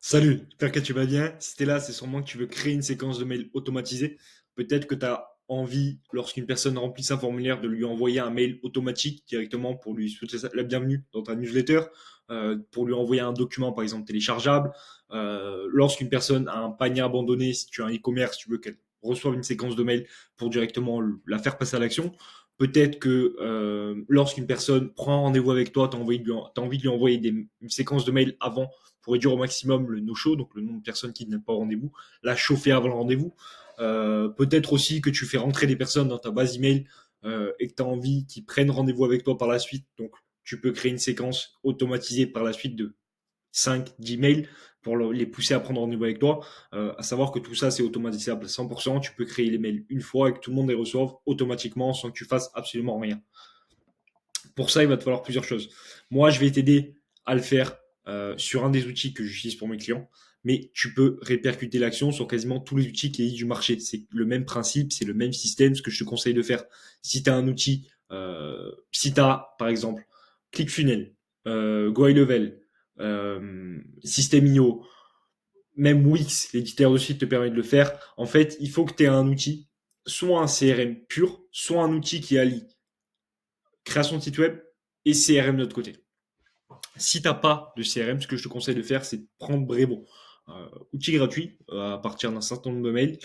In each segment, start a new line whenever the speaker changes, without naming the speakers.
Salut, j'espère que tu vas bien. Si t'es là, c'est sûrement que tu veux créer une séquence de mails automatisée. Peut-être que tu as envie, lorsqu'une personne remplit un formulaire, de lui envoyer un mail automatique directement pour lui souhaiter la bienvenue dans ta newsletter, pour lui envoyer un document, par exemple, téléchargeable. Lorsqu'une personne a un panier abandonné, si tu as un e-commerce, tu veux qu'elle reçoive une séquence de mails pour directement la faire passer à l'action. Peut-être que lorsqu'une personne prend un rendez-vous avec toi, tu as envie de lui envoyer une séquence de mails avant pour réduire au maximum le no-show, donc le nombre de personnes qui ne viennent pas au rendez-vous, la chauffer avant le rendez-vous. Peut-être aussi que tu fais rentrer des personnes dans ta base email et que tu as envie qu'ils prennent rendez-vous avec toi par la suite. Donc, tu peux créer une séquence automatisée par la suite de 5-10 mails pour les pousser à prendre rendez-vous avec toi. À savoir que tout ça, c'est automatisable à 100%. Tu peux créer les mails une fois et que tout le monde les reçoive automatiquement sans que tu fasses absolument rien. Pour ça, il va te falloir plusieurs choses. Moi, je vais t'aider à le faire sur un des outils que j'utilise pour mes clients, mais tu peux répercuter l'action sur quasiment tous les outils qui existent du marché. C'est le même principe, c'est le même système. Ce que je te conseille de faire, si tu as un outil, si tu as par exemple ClickFunnels, GoHighLevel, System.io, même Wix, l'éditeur de site te permet de le faire. En fait, il faut que tu aies un outil, soit un CRM pur, soit un outil qui allie création de site web et CRM de notre côté. Si tu n'as pas de CRM, ce que je te conseille de faire, c'est de prendre Brevo. Outil gratuit à partir d'un certain nombre de mails.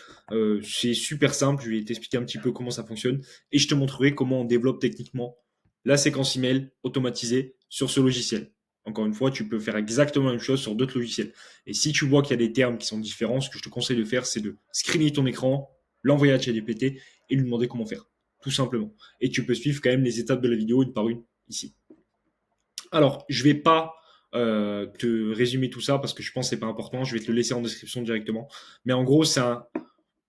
C'est super simple, je vais t'expliquer un petit peu comment ça fonctionne et je te montrerai comment on développe techniquement la séquence email automatisée sur ce logiciel. Encore une fois, tu peux faire exactement la même chose sur d'autres logiciels. Et si tu vois qu'il y a des termes qui sont différents, ce que je te conseille de faire, c'est de screener ton écran, l'envoyer à ChatGPT et lui demander comment faire. Tout simplement. Et tu peux suivre quand même les étapes de la vidéo une par une ici. Alors, je vais pas te résumer tout ça parce que je pense que c'est pas important. Je vais te le laisser en description directement. Mais en gros, c'est un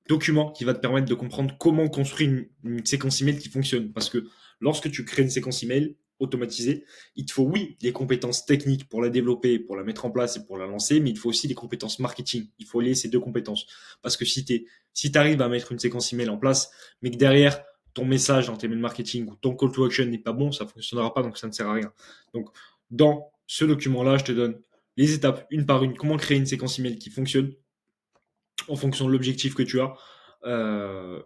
document qui va te permettre de comprendre comment construire une séquence email qui fonctionne. Parce que lorsque tu crées une séquence email automatisée, il te faut, oui, les compétences techniques pour la développer, pour la mettre en place et pour la lancer, mais il te faut aussi les compétences marketing. Il faut lier ces deux compétences. Parce que si tu arrives à mettre une séquence email en place, mais que derrière, ton message dans tes mails marketing ou ton call to action n'est pas bon, ça ne fonctionnera pas, donc ça ne sert à rien. Donc, dans ce document-là, je te donne les étapes une par une, comment créer une séquence email qui fonctionne en fonction de l'objectif que tu as.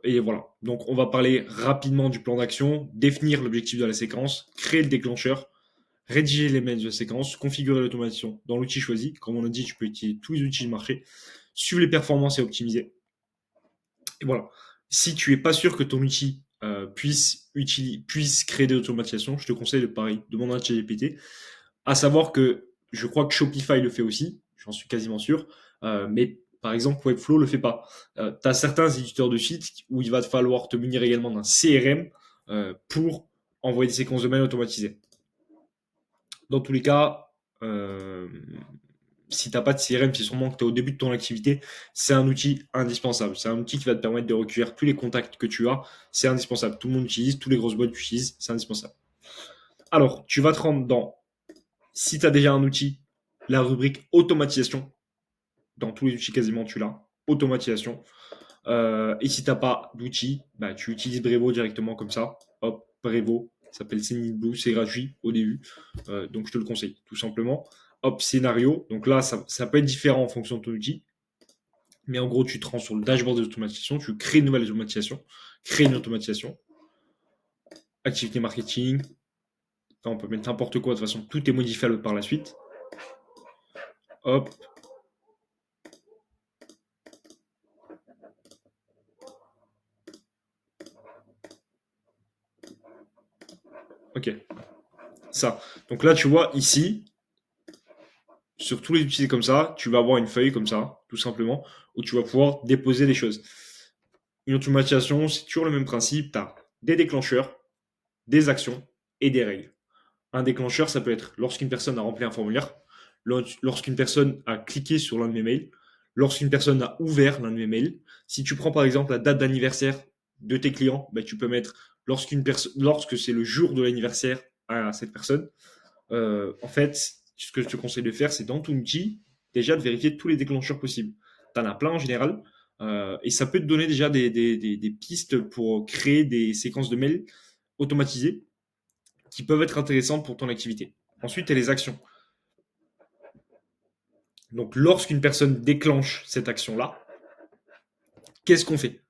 Et voilà. Donc, on va parler rapidement du plan d'action, définir l'objectif de la séquence, créer le déclencheur, rédiger les mails de séquence, configurer l'automation dans l'outil choisi. Comme on a dit, tu peux utiliser tous les outils du marché, suivre les performances et optimiser. Et voilà. Si tu es pas sûr que ton outil puisse créer des automatisations, je te conseille de pareil, demander à ChatGPT. À savoir que je crois que Shopify le fait aussi, j'en suis quasiment sûr, mais par exemple Webflow le fait pas. Tu as certains éditeurs de sites où il va te falloir te munir également d'un CRM pour envoyer des séquences de mails automatisées. Dans tous les cas, si tu n'as pas de CRM, c'est sûrement que tu es au début de ton activité, c'est un outil indispensable. C'est un outil qui va te permettre de recueillir tous les contacts que tu as. C'est indispensable. Tout le monde utilise, tous les grosses boîtes utilisent, c'est indispensable. Alors, tu vas te rendre dans, si tu as déjà un outil, la rubrique automatisation. Dans tous les outils quasiment, tu l'as. Automatisation. Et si tu n'as pas d'outil, bah, tu utilises Brevo directement comme ça. Hop, Brevo, ça s'appelle Sendinblue, c'est gratuit au début. Donc je te le conseille, tout simplement. Hop, scénario. Donc là, ça peut être différent en fonction de ton outil. Mais en gros, tu te rends sur le dashboard des automatisations, tu crées une nouvelle automatisation, crée une automatisation, activité marketing. Là, on peut mettre n'importe quoi, de toute façon, tout est modifiable par la suite. Hop, ok, ça. Donc là, tu vois, ici, sur tous les outils comme ça, tu vas avoir une feuille comme ça, tout simplement, où tu vas pouvoir déposer des choses. Une automatisation, c'est toujours le même principe. Tu as des déclencheurs, des actions et des règles. Un déclencheur, ça peut être lorsqu'une personne a rempli un formulaire, lorsqu'une personne a cliqué sur l'un de mes mails, lorsqu'une personne a ouvert l'un de mes mails. Si tu prends par exemple la date d'anniversaire de tes clients, bah, tu peux mettre lorsque c'est le jour de l'anniversaire à cette personne. En fait, ce que je te conseille de faire, c'est dans ton outil, déjà de vérifier tous les déclencheurs possibles. Tu en as plein en général, et ça peut te donner déjà des pistes pour créer des séquences de mails automatisées qui peuvent être intéressantes pour ton activité. Ensuite, tu as les actions. Donc, lorsqu'une personne déclenche cette action-là, qu'est-ce qu'on fait?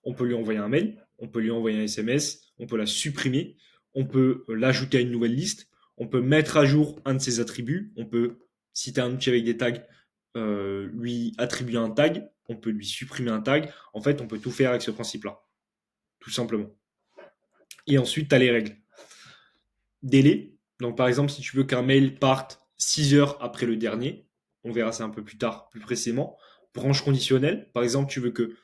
On peut lui envoyer un mail, on peut lui envoyer un SMS, on peut la supprimer, on peut l'ajouter à une nouvelle liste, on peut mettre à jour un de ses attributs, on peut, si tu as un outil avec des tags, lui attribuer un tag, on peut lui supprimer un tag. En fait, on peut tout faire avec ce principe-là, tout simplement. Et ensuite, tu as les règles. Délai. Donc, par exemple, si tu veux qu'un mail parte 6 heures après le dernier, on verra ça un peu plus tard, plus précisément. Branche conditionnelle. Par exemple, tu veux que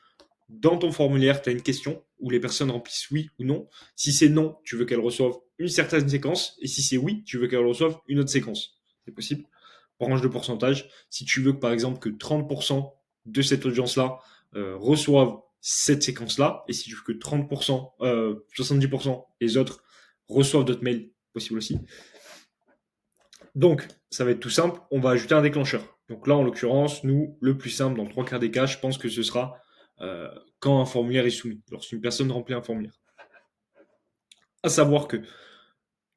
dans ton formulaire, tu as une question où les personnes remplissent oui ou non. Si c'est non, tu veux qu'elles reçoivent une certaine séquence. Et si c'est oui, tu veux qu'elles reçoivent une autre séquence. C'est possible. Branche de pourcentage. Si tu veux que, par exemple, que 30% de cette audience-là reçoivent cette séquence-là, et si tu veux que 30%, 70% les autres reçoivent d'autres mails, possible aussi. Donc, ça va être tout simple. On va ajouter un déclencheur. Donc là, en l'occurrence, nous, le plus simple, dans le 3 quarts des cas, je pense que ce sera quand un formulaire est soumis, lorsqu'une personne remplit un formulaire. À savoir que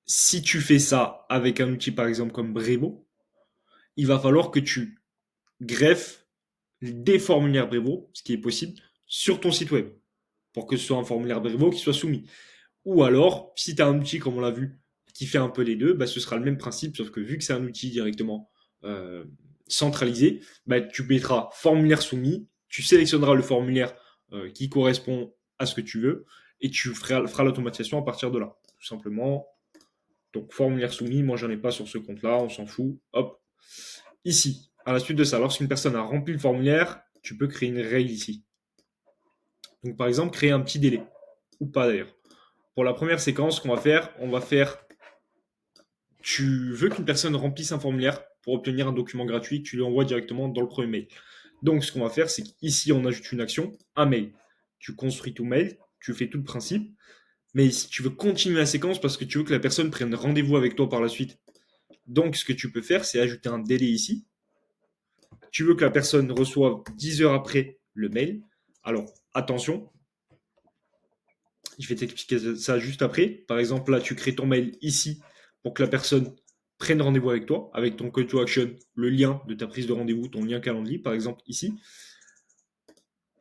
si tu fais ça avec un outil par exemple comme Brevo, il va falloir que tu greffes des formulaires Brevo, ce qui est possible, sur ton site web, pour que ce soit un formulaire Brevo qui soit soumis. Ou alors, si tu as un outil comme on l'a vu, qui fait un peu les deux, bah, ce sera le même principe, sauf que vu que c'est un outil directement centralisé, bah, tu mettras formulaire soumis, tu sélectionneras le formulaire qui correspond à ce que tu veux, et tu feras l'automatisation à partir de là, tout simplement. Donc, formulaire soumis, moi j'en ai pas sur ce compte-là, on s'en fout. Hop. Ici, à la suite de ça, lorsqu'une personne a rempli le formulaire, tu peux créer une règle ici. Donc, par exemple, créer un petit délai, ou pas d'ailleurs. Pour la première séquence qu'on va faire, tu veux qu'une personne remplisse un formulaire pour obtenir un document gratuit, tu lui envoies directement dans le premier mail. Donc, ce qu'on va faire, c'est qu'ici, on ajoute une action, un mail. Tu construis ton mail, tu fais tout le principe. Mais si tu veux continuer la séquence parce que tu veux que la personne prenne rendez-vous avec toi par la suite, donc ce que tu peux faire, c'est ajouter un délai ici. Tu veux que la personne reçoive 10 heures après le mail. Alors, attention, je vais t'expliquer ça juste après. Par exemple, là, tu crées ton mail ici pour que la personne prenne rendez-vous avec toi, avec ton call to action, le lien de ta prise de rendez-vous, ton lien calendrier, par exemple, ici.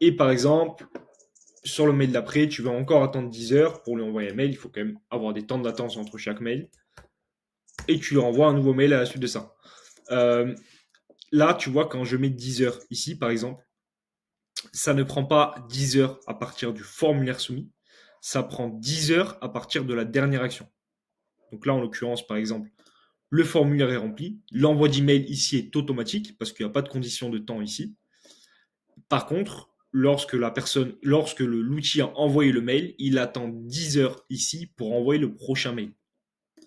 Et par exemple, sur le mail d'après, tu vas encore attendre 10 heures pour lui envoyer un mail. Il faut quand même avoir des temps de latence entre chaque mail. Et tu lui envoies un nouveau mail à la suite de ça. Là, tu vois, quand je mets 10 heures ici, par exemple, ça ne prend pas 10 heures à partir du formulaire soumis, ça prend 10 heures à partir de la dernière action. Donc là, en l'occurrence, par exemple, le formulaire est rempli, l'envoi d'email ici est automatique parce qu'il n'y a pas de condition de temps ici. Par contre, lorsque l'outil a envoyé le mail, il attend 10 heures ici pour envoyer le prochain mail.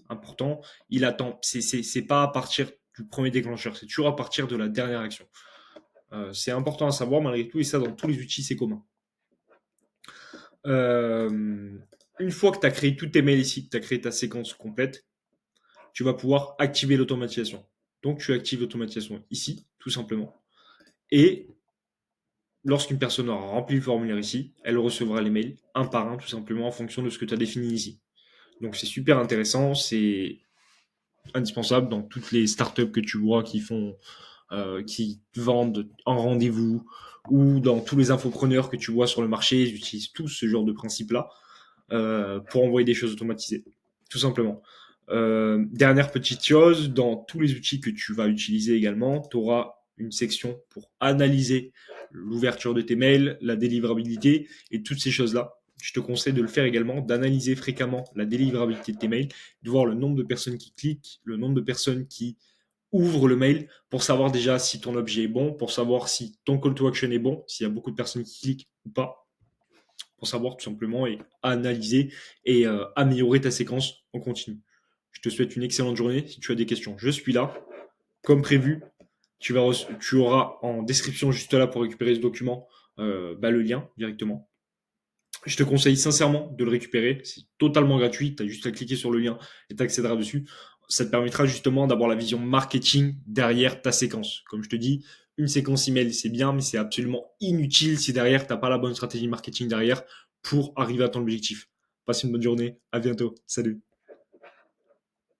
Important, il attend, c'est pas à partir du premier déclencheur, c'est toujours à partir de la dernière action. C'est important à savoir malgré tout, et ça dans tous les outils c'est commun. Une fois que tu as créé tous tes mails ici, que tu as créé ta séquence complète, tu vas pouvoir activer l'automatisation. Donc tu actives l'automatisation ici, tout simplement. Et lorsqu'une personne aura rempli le formulaire ici, elle recevra les mails un par un, tout simplement en fonction de ce que tu as défini ici. Donc c'est super intéressant, c'est indispensable dans toutes les startups que tu vois qui vendent en rendez-vous ou dans tous les infopreneurs que tu vois sur le marché, ils utilisent tous ce genre de principe-là pour envoyer des choses automatisées, tout simplement. Dernière petite chose, dans tous les outils que tu vas utiliser également, tu auras une section pour analyser l'ouverture de tes mails, la délivrabilité et toutes ces choses-là. Je te conseille de le faire également, d'analyser fréquemment la délivrabilité de tes mails, de voir le nombre de personnes qui cliquent, le nombre de personnes qui ouvrent le mail pour savoir déjà si ton objet est bon, pour savoir si ton call to action est bon, s'il y a beaucoup de personnes qui cliquent ou pas, pour savoir tout simplement et analyser et améliorer ta séquence en continu. Je te souhaite une excellente journée. Si tu as des questions, je suis là. Comme prévu, tu auras en description juste là pour récupérer ce document le lien directement. Je te conseille sincèrement de le récupérer. C'est totalement gratuit. Tu as juste à cliquer sur le lien et tu accéderas dessus. Ça te permettra justement d'avoir la vision marketing derrière ta séquence. Comme je te dis, une séquence email, c'est bien, mais c'est absolument inutile si derrière, tu n'as pas la bonne stratégie marketing derrière pour arriver à ton objectif. Passe une bonne journée. À bientôt. Salut.